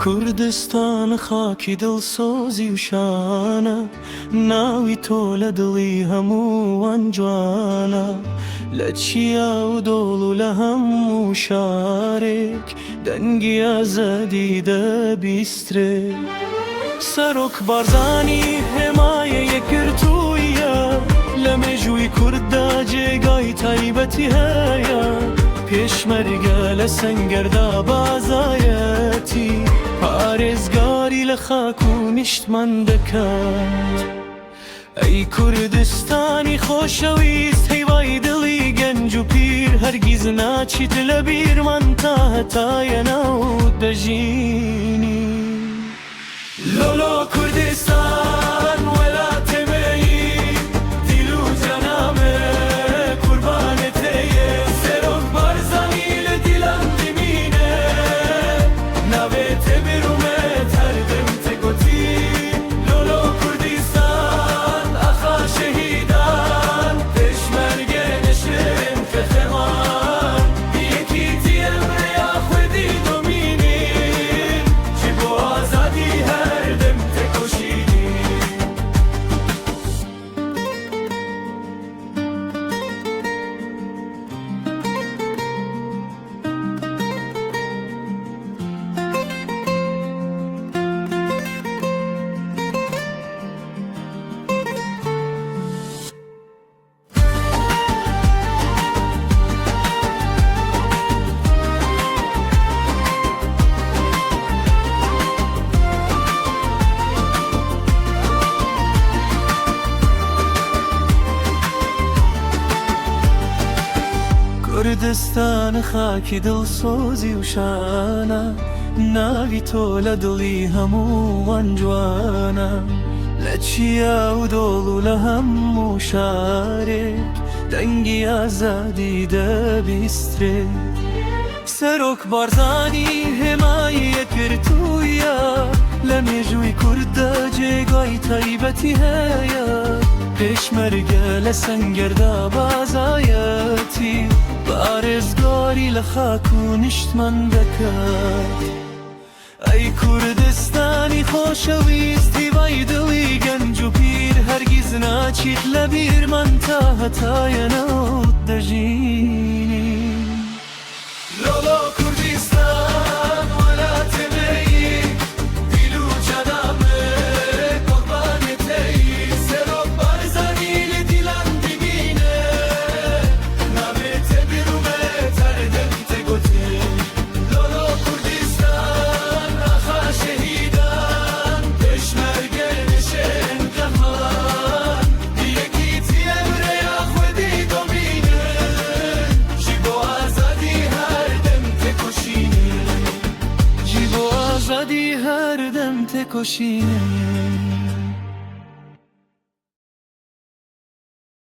کوردستان خاکی دڵسۆزی و شانە، ناوی تۆ لە دڵی هەمووان جوانە. لە چیا و دۆڵ و لە هەموو شارێک دەنگی ئازادی دەبیسترێ. سەرۆک بارزانی هێمایە یەکگرتوویە، لە مێژووی کورددا جێگای تایبەتی هەیە. پێشمەرگە لە سەنگەردا بازایەتی، پارێزگاری لە خاک و نیشتمان دەکات. ئەی کوردستانی خۆشەویست، هیوای دڵی گەنج و پیر، هەرگیز ناچیت لە بیرمان تا هەتایە ناوت دەژینی. لۆلۆ کوردستان وەلاتێمەیی، دیل و جەنامێ قوربانێتەیە. سەرۆک بارزانی لە دیلان دمینێ، ناوێتێ بێرومێت هەردەم تێگوتی. لۆلۆ کوردستان ئەخا شەهیدان، پێشمەرگە نەشێن قەهرەمان. یەکیتی ئەمڕەیە خوێندی دۆمینین، جی بۆ ئازادی هەردەم تێکۆشینی. کوردستان خاکی دڵسۆزی و شانە، ناوی تۆ لە دڵی هەمووان جوانە. لە چیا و دۆڵ و لە هەموو شارێک دەنگی ئازادی دەبیسترێ. سەرۆک بارزانی هێمای یەکگرتوویە، لە مێژووی کورددا جێگای تایبەتی هەیە. پێشمەرگە لە سەنگەردا بازایەتی، پارێزگاری لە خاک و نیشتمان دەکات. ئەی کوردستانی خۆشەویست، هیوای دڵی گەنج و پیر، هەرگیز ناچیت لە بیرمان تا هەتایە ناوت دەژینی. لۆلۆ کوردستان وەلاتێمەیی، دیل و جەنامێ قوربانێتەیی. سەرۆک بارزانی لە دیلان دمینێ، ناوێتێ بێرومێت هەردەم تێگوتی. لۆلۆ کوردستان ئەخا شەهیدان، پێشمەرگە نەشێن قەهرەمان. یەکیتی ئەمڕەیە خوێندی دۆمینین، جی بۆ ئازادی هەردەم تێکۆشینی. جی بۆ ئازادی هەردەم تێکۆشینی.